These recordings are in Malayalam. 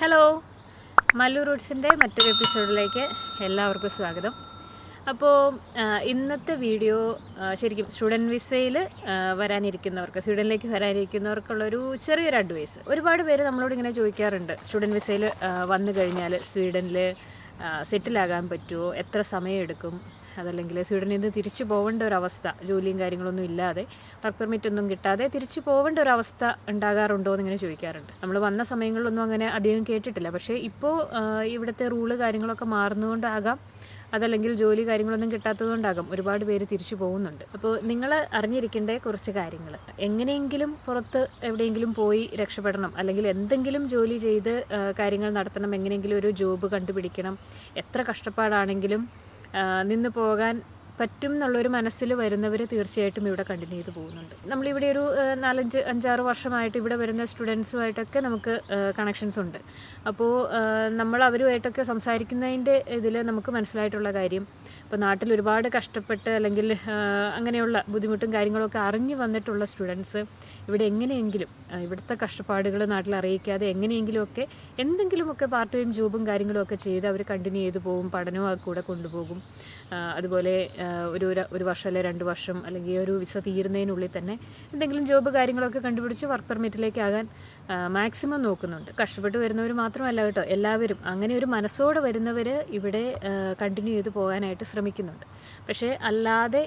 ഹലോ, മല്ലു റൂട്ട്സിൻ്റെ മറ്റൊരു എപ്പിസോഡിലേക്ക് എല്ലാവർക്കും സ്വാഗതം. അപ്പോൾ ഇന്നത്തെ വീഡിയോ ശരിക്കും സ്റ്റുഡൻറ്റ് വിസയിൽ സ്വീഡനിലേക്ക് വരാനിരിക്കുന്നവർക്കുള്ളൊരു ചെറിയൊരു അഡ്വൈസ്. ഒരുപാട് പേര് നമ്മളോട് ഇങ്ങനെ ചോദിക്കാറുണ്ട്, സ്റ്റുഡൻറ്റ് വിസയിൽ വന്നു കഴിഞ്ഞാൽ സ്വീഡനിൽ സെറ്റിലാകാൻ പറ്റുമോ, എത്ര സമയം എടുക്കും, അതല്ലെങ്കിൽ സ്വീഡനിൽ നിന്ന് തിരിച്ചു പോകേണ്ട ഒരവസ്ഥ, ജോലിയും കാര്യങ്ങളൊന്നും ഇല്ലാതെ വർക്ക് പെർമിറ്റ് ഒന്നും കിട്ടാതെ തിരിച്ചു പോകേണ്ട ഒരവസ്ഥ ഉണ്ടാകാറുണ്ടോ എന്നിങ്ങനെ ചോദിക്കാറുണ്ട്. നമ്മൾ വന്ന സമയങ്ങളിലൊന്നും അങ്ങനെ അധികം കേട്ടിട്ടില്ല. പക്ഷേ ഇപ്പോൾ ഇവിടുത്തെ റൂള് കാര്യങ്ങളൊക്കെ മാറുന്നതുകൊണ്ടാകാം, അതല്ലെങ്കിൽ ജോലി കാര്യങ്ങളൊന്നും കിട്ടാത്തതുകൊണ്ടാകാം ഒരുപാട് പേര് തിരിച്ചു പോകുന്നുണ്ട്. അപ്പോൾ നിങ്ങൾ അറിഞ്ഞിരിക്കേണ്ട കുറച്ച് കാര്യങ്ങൾ, എങ്ങനെയെങ്കിലും പുറത്ത് എവിടെയെങ്കിലും പോയി രക്ഷപ്പെടണം, അല്ലെങ്കിൽ എന്തെങ്കിലും ജോലി ചെയ്ത് കാര്യങ്ങൾ നടത്തണം, എങ്ങനെയെങ്കിലും ഒരു ജോബ് കണ്ടുപിടിക്കണം, എത്ര കഷ്ടപ്പാടാണെങ്കിലും നിന്ന് പോകാൻ പറ്റും എന്നുള്ളൊരു മനസ്സിൽ വരുന്നവർ തീർച്ചയായിട്ടും ഇവിടെ കണ്ടിന്യൂ ചെയ്ത് പോകുന്നുണ്ട്. നമ്മളിവിടെ ഒരു 4-5-6 വർഷമായിട്ട് ഇവിടെ വരുന്ന സ്റ്റുഡൻസുമായിട്ടൊക്കെ നമുക്ക് കണക്ഷൻസ് ഉണ്ട്. അപ്പോൾ നമ്മൾ അവരുമായിട്ടൊക്കെ സംസാരിക്കുന്നതിൻ്റെ ഇതിൽ നമുക്ക് മനസ്സിലായിട്ടുള്ള കാര്യം, ഇപ്പോൾ നാട്ടിൽ ഒരുപാട് കഷ്ടപ്പെട്ട് അല്ലെങ്കിൽ അങ്ങനെയുള്ള ബുദ്ധിമുട്ടും കാര്യങ്ങളൊക്കെ അറിഞ്ഞു വന്നിട്ടുള്ള സ്റ്റുഡൻസ് ഇവിടെ എങ്ങനെയെങ്കിലും ഇവിടുത്തെ കഷ്ടപ്പാടുകൾ നാട്ടിൽ അറിയിക്കാതെ എങ്ങനെയെങ്കിലുമൊക്കെ എന്തെങ്കിലുമൊക്കെ പാർട്ട് ടൈം ജോബും കാര്യങ്ങളൊക്കെ ചെയ്ത് അവർ കണ്ടിന്യൂ ചെയ്ത് പോകും, പഠനവും കൂടെ കൊണ്ടുപോകും. അതുപോലെ ഒരു വർഷം അല്ലെങ്കിൽ 2 വർഷം അല്ലെങ്കിൽ ഒരു വിസ തീരുന്നതിനുള്ളിൽ തന്നെ എന്തെങ്കിലും ജോബ് കാര്യങ്ങളൊക്കെ കണ്ടുപിടിച്ച് വർക്ക് പെർമിറ്റിലേക്ക് ആകാൻ മാക്സിമം നോക്കുന്നുണ്ട്. കഷ്ടപ്പെട്ട് വരുന്നവർ മാത്രമല്ല കേട്ടോ, എല്ലാവരും അങ്ങനെ ഒരു മനസ്സോടെ വരുന്നവർ ഇവിടെ കണ്ടിന്യൂ ചെയ്ത് പോകാനായിട്ട് ശ്രമിക്കുന്നുണ്ട്. പക്ഷേ അല്ലാതെ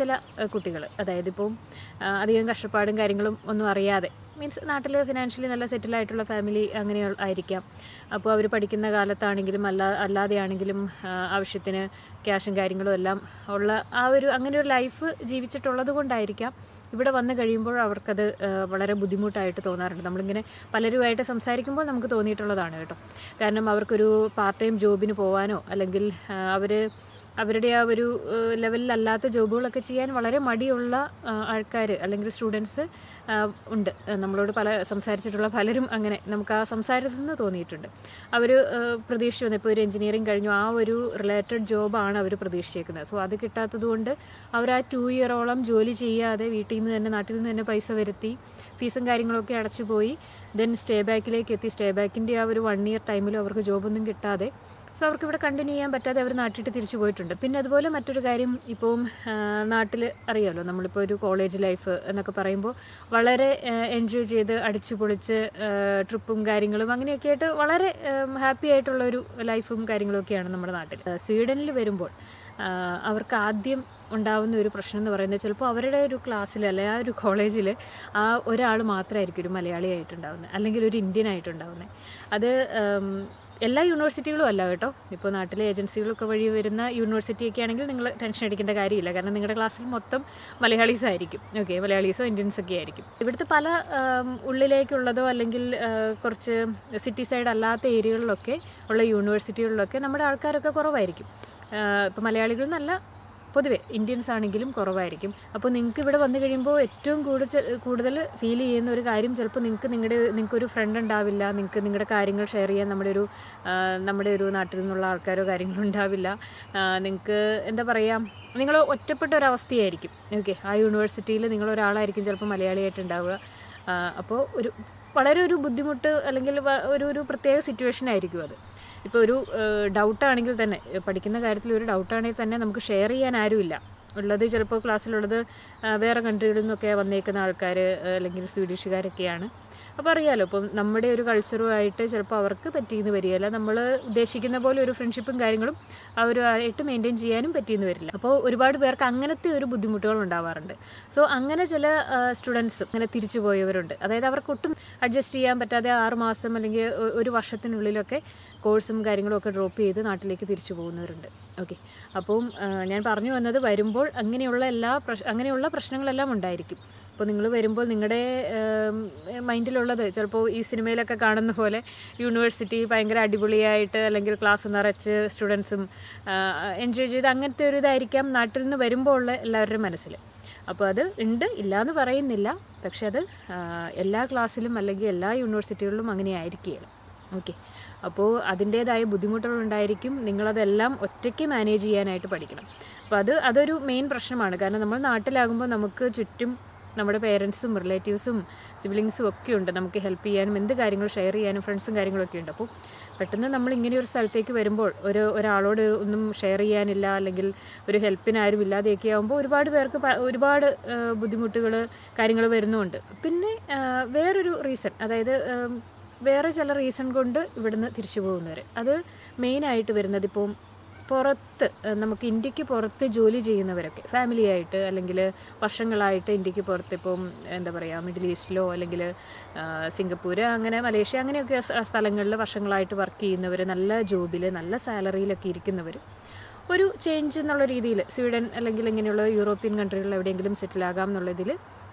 ചില കുട്ടികൾ, അതായത് ഇപ്പം അധികം കഷ്ടപ്പാടും കാര്യങ്ങളും ഒന്നും അറിയാതെ, മീൻസ് നാട്ടിൽ ഫിനാൻഷ്യലി നല്ല സെറ്റിലായിട്ടുള്ള ഫാമിലി അങ്ങനെ ആയിരിക്കാം. അപ്പോൾ അവർ പഠിക്കുന്ന കാലത്താണെങ്കിലും അല്ലാതെയാണെങ്കിലും ആവശ്യത്തിന് ക്യാഷും കാര്യങ്ങളും എല്ലാം ഉള്ള അങ്ങനെ ഒരു ലൈഫ് ജീവിച്ചിട്ടുള്ളത് കൊണ്ടായിരിക്കാം ഇവിടെ വന്നു കഴിയുമ്പോൾ അവർക്കത് വളരെ ബുദ്ധിമുട്ടായിട്ട് തോന്നാറുണ്ട്. നമ്മളിങ്ങനെ പലരുമായിട്ട് സംസാരിക്കുമ്പോൾ നമുക്ക് തോന്നിയിട്ടുള്ളതാണ് കേട്ടോ. കാരണം അവർക്കൊരു പാർട്ട് ടൈം ജോബിന് പോകാനോ അല്ലെങ്കിൽ അവരുടെ ആ ഒരു ലെവലിലല്ലാത്ത ജോബുകളൊക്കെ ചെയ്യാൻ വളരെ മടിയുള്ള ആൾക്കാർ അല്ലെങ്കിൽ സ്റ്റുഡൻസ് ഉണ്ട്. നമ്മളോട് സംസാരിച്ചിട്ടുള്ള പലരും അങ്ങനെ നമുക്ക് ആ സംസാരത്തിൽ നിന്ന് തോന്നിയിട്ടുണ്ട്. അവർ പ്രതീക്ഷിച്ചു വന്നു, ഇപ്പോൾ ഒരു എഞ്ചിനീയറിംഗ് കഴിഞ്ഞു, ആ ഒരു റിലേറ്റഡ് ജോബാണ് അവർ പ്രതീക്ഷിച്ചേക്കുന്നത്. സോ അത് കിട്ടാത്തത് കൊണ്ട് അവർ ആ 2 ഇയറോളം ജോലി ചെയ്യാതെ വീട്ടിൽ നിന്ന് തന്നെ, നാട്ടിൽ നിന്ന് തന്നെ പൈസ വരുത്തി ഫീസും കാര്യങ്ങളൊക്കെ അടച്ചു പോയി. ദെൻ സ്റ്റേ ബാക്കിലേക്ക് എത്തി. സ്റ്റേ ബാക്കിൻ്റെ ആ ഒരു 1 ഇയർ ടൈമിലും അവർക്ക് ജോബൊന്നും കിട്ടാതെ, സോ അവർക്ക് ഇവിടെ കണ്ടിന്യൂ ചെയ്യാൻ പറ്റാതെ അവർ നാട്ടിട്ട് തിരിച്ചു പോയിട്ടുണ്ട്. പിന്നെ അതുപോലെ മറ്റൊരു കാര്യം, ഇപ്പം നാട്ടിൽ അറിയാമല്ലോ, നമ്മളിപ്പോൾ ഒരു കോളേജ് ലൈഫ് എന്നൊക്കെ പറയുമ്പോൾ വളരെ എൻജോയ് ചെയ്ത് അടിച്ചു പൊളിച്ച് ട്രിപ്പും കാര്യങ്ങളും അങ്ങനെയൊക്കെ ആയിട്ട് വളരെ ഹാപ്പി ആയിട്ടുള്ളൊരു ലൈഫും കാര്യങ്ങളൊക്കെയാണ് നമ്മുടെ നാട്ടിൽ. സ്വീഡനിൽ വരുമ്പോൾ അവർക്ക് ആദ്യം ഉണ്ടാവുന്ന ഒരു പ്രശ്നം എന്ന് പറയുന്നത്, ചിലപ്പോൾ അവരുടെ ഒരു ക്ലാസ്സിൽ അല്ലെങ്കിൽ ആ ഒരു കോളേജിൽ ആ ഒരാൾ മാത്രമായിരിക്കും ഒരു മലയാളിയായിട്ടുണ്ടാവുന്നത്, അല്ലെങ്കിൽ ഒരു ഇന്ത്യൻ ആയിട്ടുണ്ടാവുന്നത്. അത് എല്ലാ യൂണിവേഴ്സിറ്റികളും അല്ല കേട്ടോ. ഇപ്പോൾ നാട്ടിലെ ഏജൻസികളൊക്കെ വഴി വരുന്ന യൂണിവേഴ്സിറ്റിയൊക്കെ ആണെങ്കിൽ നിങ്ങൾ ടെൻഷൻ അടിക്കേണ്ട കാര്യമില്ല. കാരണം നിങ്ങളുടെ ക്ലാസ്സിൽ മൊത്തം മലയാളീസ് ആയിരിക്കും. ഓക്കെ, മലയാളീസോ ഇന്ത്യൻസൊക്കെ ആയിരിക്കും. ഇവിടുത്തെ പല ഉള്ളിലേക്കുള്ളതോ അല്ലെങ്കിൽ കുറച്ച് സിറ്റി സൈഡ് അല്ലാത്ത ഏരിയകളിലൊക്കെ ഉള്ള യൂണിവേഴ്സിറ്റികളിലൊക്കെ നമ്മുടെ ആൾക്കാരൊക്കെ കുറവായിരിക്കും. ഇപ്പോൾ മലയാളികൾ നല്ല പൊതുവെ ഇന്ത്യൻസ് ആണെങ്കിലും കുറവായിരിക്കും. അപ്പോൾ നിങ്ങൾക്ക് ഇവിടെ വന്നു കഴിയുമ്പോൾ ഏറ്റവും കൂടുതൽ ഫീൽ ചെയ്യുന്ന ഒരു കാര്യം, ചിലപ്പോൾ നിങ്ങൾക്കൊരു ഫ്രണ്ട് ഉണ്ടാവില്ല, നിങ്ങൾക്ക് നിങ്ങളുടെ കാര്യങ്ങൾ ഷെയർ ചെയ്യാൻ നമ്മുടെ ഒരു നാട്ടിൽ നിന്നുള്ള ആൾക്കാരോ കാര്യങ്ങളോ ഉണ്ടാവില്ല. നിങ്ങൾക്ക് എന്താ പറയുക, നിങ്ങൾ ഒറ്റപ്പെട്ട ഒരവസ്ഥയായിരിക്കും. ഓക്കെ, ആ യൂണിവേഴ്സിറ്റിയിൽ നിങ്ങളൊരാളായിരിക്കും ചിലപ്പോൾ മലയാളിയായിട്ടുണ്ടാവുക. അപ്പോൾ വളരെ ഒരു ബുദ്ധിമുട്ട് അല്ലെങ്കിൽ ഒരു പ്രത്യേക സിറ്റുവേഷൻ ആയിരിക്കും അത്. ഇപ്പോൾ ഒരു ഡൗട്ടാണെങ്കിൽ തന്നെ, പഠിക്കുന്ന കാര്യത്തിൽ ഒരു ഡൗട്ടാണെങ്കിൽ തന്നെ നമുക്ക് ഷെയർ ചെയ്യാൻ ആരുമില്ല. ഉള്ളത് ചിലപ്പോൾ ക്ലാസ്സിലുള്ളത് വേറെ കൺട്രികളിൽ നിന്നൊക്കെ വന്നേക്കുന്ന ആൾക്കാർ അല്ലെങ്കിൽ സ്വീഡിഷുകാരൊക്കെയാണ്. അപ്പോൾ അറിയാമല്ലോ, ഇപ്പം നമ്മുടെ ഒരു കൾച്ചറുമായിട്ട് ചിലപ്പോൾ അവർക്ക് പറ്റിയെന്ന് വരികയില്ല, നമ്മൾ ഉദ്ദേശിക്കുന്ന പോലെ ഒരു ഫ്രണ്ട്ഷിപ്പും കാര്യങ്ങളും അവരുമായിട്ട് മെയിൻറ്റെയിൻ ചെയ്യാനും പറ്റിയെന്ന് വരില്ല. അപ്പോൾ ഒരുപാട് പേർക്ക് അങ്ങനത്തെ ഒരു ബുദ്ധിമുട്ടുകൾ ഉണ്ടാവാറുണ്ട്. സോ അങ്ങനെ ചില സ്റ്റുഡൻസ് അങ്ങനെ തിരിച്ചു പോയവരുണ്ട്. അതായത് അവർക്കൊട്ടും അഡ്ജസ്റ്റ് ചെയ്യാൻ പറ്റാതെ 6 മാസം അല്ലെങ്കിൽ 1 വർഷത്തിനുള്ളിലൊക്കെ കോഴ്സും കാര്യങ്ങളും ഒക്കെ ഡ്രോപ്പ് ചെയ്ത് നാട്ടിലേക്ക് തിരിച്ചു പോകുന്നവരുണ്ട്. ഓക്കെ, അപ്പം ഞാൻ പറഞ്ഞു വന്നത്, വരുമ്പോൾ അങ്ങനെയുള്ള പ്രശ്നങ്ങളെല്ലാം ഉണ്ടായിരിക്കും. അപ്പോൾ നിങ്ങൾ വരുമ്പോൾ നിങ്ങളുടെ മൈൻഡിലുള്ളത് ചിലപ്പോൾ ഈ സിനിമയിലൊക്കെ കാണുന്ന പോലെ യൂണിവേഴ്സിറ്റി ഭയങ്കര അടിപൊളിയായിട്ട് അല്ലെങ്കിൽ ക്ലാസ് നിറച്ച് സ്റ്റുഡൻസും എൻജോയ് ചെയ്ത് അങ്ങനത്തെ ഒരു ഇതായിരിക്കാം നാട്ടിൽ നിന്ന് വരുമ്പോൾ ഉള്ള എല്ലാവരുടെയും മനസ്സിൽ. അപ്പോൾ അത് ഉണ്ട്, ഇല്ലയെന്ന് പറയുന്നില്ല. പക്ഷെ അത് എല്ലാ ക്ലാസ്സിലും അല്ലെങ്കിൽ എല്ലാ യൂണിവേഴ്സിറ്റികളിലും അങ്ങനെ ആയിരിക്കുകയില്ല. ഓക്കെ, അപ്പോൾ അതിൻ്റേതായ ബുദ്ധിമുട്ടുകളുണ്ടായിരിക്കും. നിങ്ങളതെല്ലാം ഒറ്റയ്ക്ക് മാനേജ് ചെയ്യാനായിട്ട് പഠിക്കണം. അപ്പോൾ അതൊരു മെയിൻ പ്രശ്നമാണ്. കാരണം നമ്മൾ നാട്ടിലാകുമ്പോൾ നമുക്ക് ചുറ്റും നമ്മുടെ പേരൻസും റിലേറ്റീവ്സും സിബ്ലിങ്സും ഒക്കെ ഉണ്ട്, നമുക്ക് ഹെൽപ്പ് ചെയ്യാനും എന്ത് കാര്യങ്ങൾ ഷെയർ ചെയ്യാനും ഫ്രണ്ട്സും കാര്യങ്ങളൊക്കെ ഉണ്ട്. അപ്പോൾ പെട്ടെന്ന് നമ്മൾ ഇങ്ങനെ ഒരു സ്ഥലത്തേക്ക് വരുമ്പോൾ ഒരാളോട് ഒന്നും ഷെയർ ചെയ്യാനില്ല, അല്ലെങ്കിൽ ഒരു ഹെൽപ്പിന് ആരും ഇല്ലാതെയൊക്കെ ആകുമ്പോൾ ഒരുപാട് പേർക്ക് ഒരുപാട് ബുദ്ധിമുട്ടുകൾ കാര്യങ്ങൾ വരുന്നുമുണ്ട്. പിന്നെ വേറൊരു റീസൺ, അതായത് വേറെ ചില റീസൺ കൊണ്ട് ഇവിടുന്ന് തിരിച്ചു പോകുന്നവർ, അത് മെയിനായിട്ട് വരുന്നത് ഇപ്പം പുറത്ത്, നമുക്ക് ഇന്ത്യക്ക് പുറത്ത് ജോലി ചെയ്യുന്നവരൊക്കെ ഫാമിലിയായിട്ട് അല്ലെങ്കിൽ വർഷങ്ങളായിട്ട് ഇന്ത്യക്ക് പുറത്ത്, ഇപ്പം എന്താ പറയുക, മിഡിൽ ഈസ്റ്റിലോ അല്ലെങ്കിൽ സിംഗപ്പൂർ, അങ്ങനെ മലേഷ്യ, അങ്ങനെയൊക്കെ സ്ഥലങ്ങളിൽ വർഷങ്ങളായിട്ട് വർക്ക് ചെയ്യുന്നവർ, നല്ല ജോബിൽ നല്ല സാലറിയിലൊക്കെ ഇരിക്കുന്നവർ ഒരു ചേഞ്ച് എന്നുള്ള രീതിയിൽ സ്വീഡൻ അല്ലെങ്കിൽ ഇങ്ങനെയുള്ള യൂറോപ്യൻ കൺട്രികളിൽ എവിടെയെങ്കിലും സെറ്റിലാകാം എന്നുള്ളതിൽ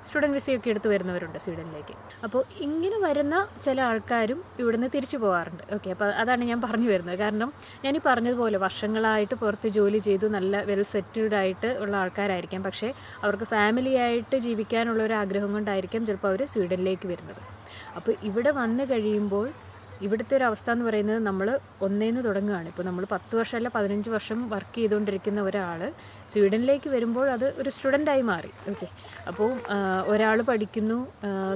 സ്റ്റുഡൻറ്റ് വിസയൊക്കെ എടുത്ത് വരുന്നവരുണ്ട് സ്വീഡനിലേക്ക്. അപ്പോൾ ഇങ്ങനെ വരുന്ന ചില ആൾക്കാരും ഇവിടുന്ന് തിരിച്ചു പോകാറുണ്ട്. ഓക്കെ, അപ്പോൾ അതാണ് ഞാൻ പറഞ്ഞു വരുന്നത്. കാരണം ഞാൻ ഈ പറഞ്ഞതുപോലെ വർഷങ്ങളായിട്ട് പുറത്ത് ജോലി ചെയ്തു നല്ല വെൽ സെറ്റിൽഡ് ആയിട്ട് ഉള്ള ആൾക്കാരായിരിക്കാം, പക്ഷേ അവർക്ക് ഫാമിലിയായിട്ട് ജീവിക്കാനുള്ള ഒരു ആഗ്രഹം കൊണ്ടായിരിക്കാം ചിലപ്പോൾ അവർ സ്വീഡനിലേക്ക് വരുന്നത്. അപ്പോൾ ഇവിടെ വന്നു കഴിയുമ്പോൾ ഇവിടുത്തെ ഒരു അവസ്ഥ എന്ന് പറയുന്നത് നമ്മൾ ഒന്നേന്ന് തുടങ്ങുകയാണ്. ഇപ്പോൾ നമ്മൾ 10 വർഷം അല്ല 15 വർഷം വർക്ക് ചെയ്തുകൊണ്ടിരിക്കുന്ന ഒരാൾ സ്വീഡനിലേക്ക് വരുമ്പോൾ അത് ഒരു സ്റ്റുഡൻ്റായി മാറി. ഓക്കെ, അപ്പോൾ ഒരാൾ പഠിക്കുന്നു,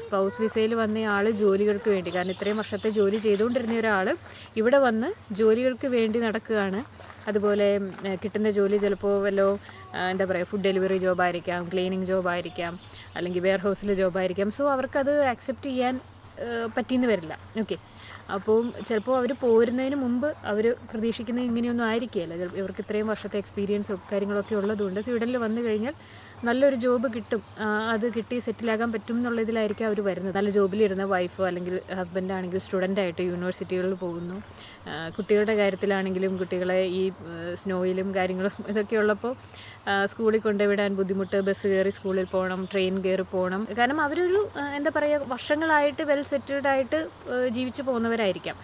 സ്പൗസ് വിസയിൽ വന്ന ആൾ ജോലികൾക്ക് വേണ്ടി, കാരണം ഇത്രയും വർഷത്തെ ജോലി ചെയ്തുകൊണ്ടിരുന്ന ഒരാൾ ഇവിടെ വന്ന് ജോലികൾക്ക് വേണ്ടി നടക്കുകയാണ്. അതുപോലെ കിട്ടുന്ന ജോലി ചിലപ്പോൾ എന്താ പറയുക, ഫുഡ് ഡെലിവറി ജോബായിരിക്കാം, ക്ലീനിങ് ജോബായിരിക്കാം, അല്ലെങ്കിൽ വെയർ ഹൗസിൽ ജോബായിരിക്കാം. സോ അവർക്കത് ആക്സെപ്റ്റ് ചെയ്യാൻ പറ്റിയെന്ന് വരില്ല. ഓക്കെ, അപ്പോൾ ചിലപ്പോൾ അവർ പോരുന്നതിന് മുമ്പ് അവർ പ്രതീക്ഷിക്കുന്നത് ഇങ്ങനെയൊന്നും ആയിരിക്കുകയില്ല. ഇവർക്ക് ഇത്രയും വർഷത്തെ എക്സ്പീരിയൻസും കാര്യങ്ങളൊക്കെ ഉള്ളതുകൊണ്ട് സ്വീഡനിൽ വന്നു കഴിഞ്ഞാൽ നല്ലൊരു ജോബ് കിട്ടും, അത് കിട്ടി സെറ്റിലാകാൻ പറ്റും എന്നുള്ളതിലായിരിക്കും അവർ വരുന്നത്. നല്ല ജോബിലിരുന്ന വൈഫോ അല്ലെങ്കിൽ ഹസ്ബൻഡാണെങ്കിൽ സ്റ്റുഡൻ്റായിട്ട് യൂണിവേഴ്സിറ്റികളിൽ പോകുന്നു. കുട്ടികളുടെ കാര്യത്തിലാണെങ്കിലും കുട്ടികളെ ഈ സ്നോയിലും കാര്യങ്ങളും ഇതൊക്കെ ഉള്ളപ്പോൾ സ്കൂളിൽ കൊണ്ടുവിടാൻ ബുദ്ധിമുട്ട്, ബസ് കയറി സ്കൂളിൽ പോകണം, ട്രെയിൻ കയറി പോകണം. കാരണം അവരൊരു എന്താ പറയുക, വർഷങ്ങളായിട്ട് വെൽ സെറ്റിൽഡ് ആയിട്ട് ജീവിച്ചു പോകുന്നവരായിരിക്കാം.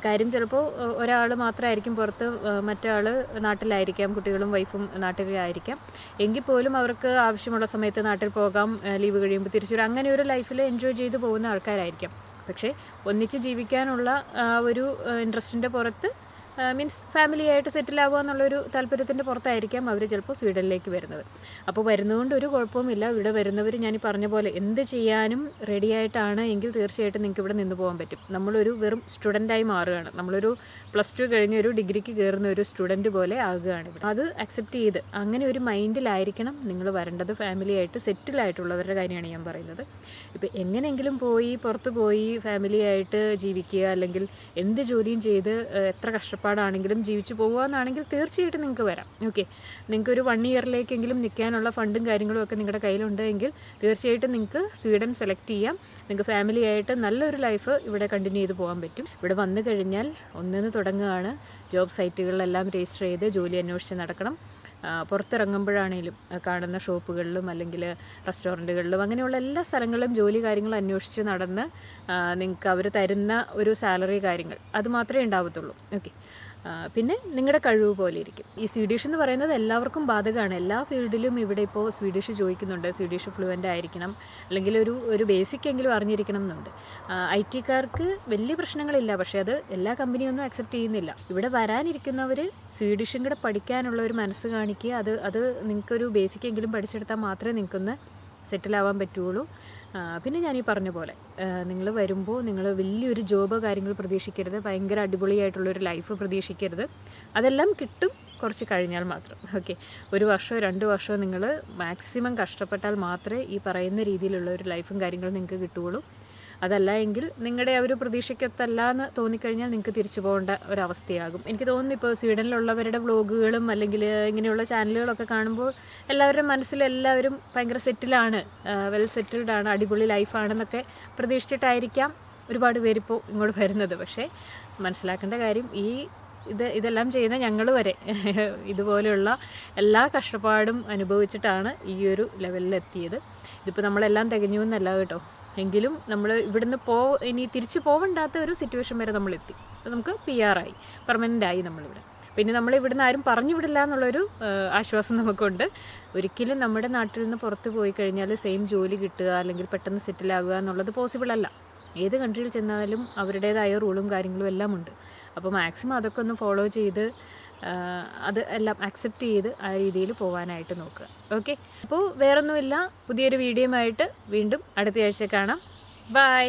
കാര്യം ചിലപ്പോൾ ഒരാൾ മാത്രമായിരിക്കും പുറത്ത്, മറ്റൊരാൾ നാട്ടിലായിരിക്കാം, കുട്ടികളും വൈഫും നാട്ടിലായിരിക്കാം. എങ്കിൽ പോലും അവർക്ക് ആവശ്യമുള്ള സമയത്ത് നാട്ടിൽ പോകാം, ലീവ് കഴിയുമ്പോൾ തിരിച്ചു വരാം, അങ്ങനെ ഒരു ലൈഫിൽ എൻജോയ് ചെയ്ത് പോകുന്ന ആൾക്കാരായിരിക്കാം. പക്ഷേ ഒന്നിച്ച് ജീവിക്കാനുള്ള ഒരു ഇൻട്രസ്റ്റിൻ്റെ പുറത്ത്, മീൻസ് ഫാമിലിയായിട്ട് സെറ്റിലാവുക എന്നുള്ളൊരു താല്പര്യത്തിൻ്റെ പുറത്തായിരിക്കാം അവർ ചിലപ്പോൾ സ്വീഡനിലേക്ക് വരുന്നത്. അപ്പോൾ വരുന്നതുകൊണ്ട് ഒരു കുഴപ്പവുമില്ല. ഇവിടെ വരുന്നവർ ഞാൻ ഈ പറഞ്ഞ പോലെ എന്ത് ചെയ്യാനും റെഡിയായിട്ടാണ് എങ്കിൽ തീർച്ചയായിട്ടും നിങ്ങൾക്ക് ഇവിടെ നിന്ന് പോകാൻ പറ്റും. നമ്മളൊരു വെറും സ്റ്റുഡൻ്റായി മാറുകയാണ്, നമ്മളൊരു +2 കഴിഞ്ഞ് ഒരു ഡിഗ്രിക്ക് കയറുന്ന ഒരു സ്റ്റുഡൻറ്റ് പോലെ ആകുകയാണ് ഇവിടെ. അത് അക്സെപ്റ്റ് ചെയ്ത് അങ്ങനെ ഒരു മൈൻഡിലായിരിക്കണം നിങ്ങൾ വരേണ്ടത്. ഫാമിലിയായിട്ട് സെറ്റിലായിട്ടുള്ളവരുടെ കാര്യമാണ് ഞാൻ പറയുന്നത്. ഇപ്പോൾ എങ്ങനെയെങ്കിലും പോയി പുറത്ത് പോയി ഫാമിലിയായിട്ട് ജീവിക്കുക, അല്ലെങ്കിൽ എന്ത് ജോലിയും ചെയ്ത് എത്ര കഷ്ടപ്പാടാണെങ്കിലും ജീവിച്ചു പോകുക എന്നാണെങ്കിൽ തീർച്ചയായിട്ടും നിങ്ങൾക്ക് വരാം. ഓക്കെ, നിങ്ങൾക്കൊരു 1 ഇയറിലേക്കെങ്കിലും നിൽക്കാനുള്ള ഫണ്ടും കാര്യങ്ങളും ഒക്കെ നിങ്ങളുടെ കയ്യിലുണ്ടെങ്കിൽ തീർച്ചയായിട്ടും നിങ്ങൾക്ക് സ്വീഡൻ സെലക്ട് ചെയ്യാം. നിങ്ങൾക്ക് ഫാമിലിയായിട്ട് നല്ലൊരു ലൈഫ് ഇവിടെ കണ്ടിന്യൂ ചെയ്ത് പോകാൻ പറ്റും. ഇവിടെ വന്നു കഴിഞ്ഞാൽ ഒന്നിന്ന് തുടങ്ങുകയാണ്. ജോബ് സൈറ്റുകളിലെല്ലാം രജിസ്റ്റർ ചെയ്ത് ജോലി അന്വേഷിച്ച് നടക്കണം. പുറത്തിറങ്ങുമ്പോഴാണേലും കാണുന്ന ഷോപ്പുകളിലും അല്ലെങ്കിൽ റെസ്റ്റോറൻറ്റുകളിലും അങ്ങനെയുള്ള എല്ലാ സ്ഥലങ്ങളിലും ജോലി കാര്യങ്ങൾ അന്വേഷിച്ച് നടന്ന് നിങ്ങൾക്ക് അവർ തരുന്ന ഒരു സാലറി കാര്യങ്ങൾ അത് മാത്രമേ ഉണ്ടാവത്തുള്ളൂ. ഓക്കെ, പിന്നെ നിങ്ങളുടെ കഴിവ് പോലെ ഇരിക്കും. ഈ സ്വീഡിഷ് എന്ന് പറയുന്നത് എല്ലാവർക്കും ബാധകമാണ്. എല്ലാ ഫീൽഡിലും ഇവിടെ ഇപ്പോൾ സ്വീഡിഷ് ചോദിക്കുന്നുണ്ട്. സ്വീഡിഷ് ഫ്ലുവൻ്റ് ആയിരിക്കണം, അല്ലെങ്കിൽ ഒരു ബേസിക് എങ്കിലും അറിഞ്ഞിരിക്കണം എന്നുണ്ട്. IT-കാർക്ക് വലിയ പ്രശ്നങ്ങളില്ല, പക്ഷേ അത് എല്ലാ കമ്പനിയൊന്നും അക്സെപ്റ്റ് ചെയ്യുന്നില്ല. ഇവിടെ വരാനിരിക്കുന്നവർ സ്വീഡിഷും കൂടെ പഠിക്കാനുള്ള ഒരു മനസ്സ് കാണിക്കുക. അത് നിങ്ങൾക്കൊരു ബേസിക് എങ്കിലും പഠിച്ചെടുത്താൽ മാത്രമേ നിങ്ങൾക്കൊന്ന് സെറ്റിലാവാൻ പറ്റുള്ളൂ. പിന്നെ ഞാൻ ഈ പറഞ്ഞ പോലെ നിങ്ങൾ വരുമ്പോൾ നിങ്ങൾ വലിയൊരു ജോബ് കാര്യങ്ങൾ പ്രതീക്ഷിക്കരുത്, ഭയങ്കര അടിപൊളിയായിട്ടുള്ളൊരു ലൈഫ് പ്രതീക്ഷിക്കരുത്. അതെല്ലാം കിട്ടും കുറച്ച് കഴിഞ്ഞാൽ മാത്രം. ഓക്കെ, 1 വർഷമോ 2 വർഷമോ നിങ്ങൾ മാക്സിമം കഷ്ടപ്പെട്ടാൽ മാത്രമേ ഈ പറയുന്ന രീതിയിലുള്ള ഒരു ലൈഫും കാര്യങ്ങളും നിങ്ങൾക്ക് കിട്ടുകയുള്ളൂ. അതല്ല എങ്കിൽ നിങ്ങളുടെ ആ ഒരു പ്രതീക്ഷയ്ക്കത്തല്ല എന്ന് തോന്നിക്കഴിഞ്ഞാൽ നിങ്ങൾക്ക് തിരിച്ചു പോകേണ്ട ഒരവസ്ഥയാകും. എനിക്ക് തോന്നുന്നു ഇപ്പോൾ സ്വീഡനിലുള്ളവരുടെ വ്ളോഗുകളും അല്ലെങ്കിൽ ഇങ്ങനെയുള്ള ചാനലുകളൊക്കെ കാണുമ്പോൾ എല്ലാവരുടെ മനസ്സിലെല്ലാവരും ഭയങ്കര സെറ്റിലാണ്, വെൽ സെറ്റിൽഡ് ആണ്, അടിപൊളി ലൈഫാണെന്നൊക്കെ പ്രതീക്ഷിച്ചിട്ടായിരിക്കാം ഒരുപാട് പേരിപ്പോൾ ഇങ്ങോട്ട് വരുന്നത്. പക്ഷേ മനസ്സിലാക്കേണ്ട കാര്യം, ഇതെല്ലാം ചെയ്യുന്ന ഞങ്ങൾ വരെ ഇതുപോലെയുള്ള എല്ലാ കഷ്ടപ്പാടും അനുഭവിച്ചിട്ടാണ് ഈ ഒരു ലെവലിലെത്തിയത്. ഇതിപ്പോൾ നമ്മളെല്ലാം തികഞ്ഞു എന്നല്ല കേട്ടോ, എങ്കിലും നമ്മൾ ഇവിടുന്ന് ഇനി തിരിച്ചു പോകണ്ടാത്ത ഒരു സിറ്റുവേഷൻ വരെ നമ്മളെത്തി. നമുക്ക് PR ആയി, പെർമനൻ്റ് ആയി നമ്മളിവിടെ. പിന്നെ നമ്മൾ ഇവിടുന്ന് ആരും പറഞ്ഞു വിടില്ല എന്നുള്ളൊരു ആശ്വാസം നമുക്കുണ്ട്. ഒരിക്കലും നമ്മുടെ നാട്ടിൽ നിന്ന് പുറത്ത് പോയി കഴിഞ്ഞാൽ സെയിം ജോലി കിട്ടുക അല്ലെങ്കിൽ പെട്ടെന്ന് സെറ്റിലാകുക എന്നുള്ളത് പോസിബിൾ അല്ല. ഏത് കൺട്രിയിൽ ചെന്നാലും അവരുടേതായ റൂളും കാര്യങ്ങളും എല്ലാം ഉണ്ട്. അപ്പോൾ മാക്സിമം അതൊക്കെ ഒന്ന് ഫോളോ ചെയ്ത് അത് എല്ലാം അക്സെപ്റ്റ് ചെയ്ത് ആ രീതിയിൽ പോകാനായിട്ട് നോക്കുക. ഓക്കെ, അപ്പോൾ വേറൊന്നുമില്ല, പുതിയൊരു വീഡിയോയുമായിട്ട് വീണ്ടും അടുത്ത ആഴ്ച കാണാം. ബൈ.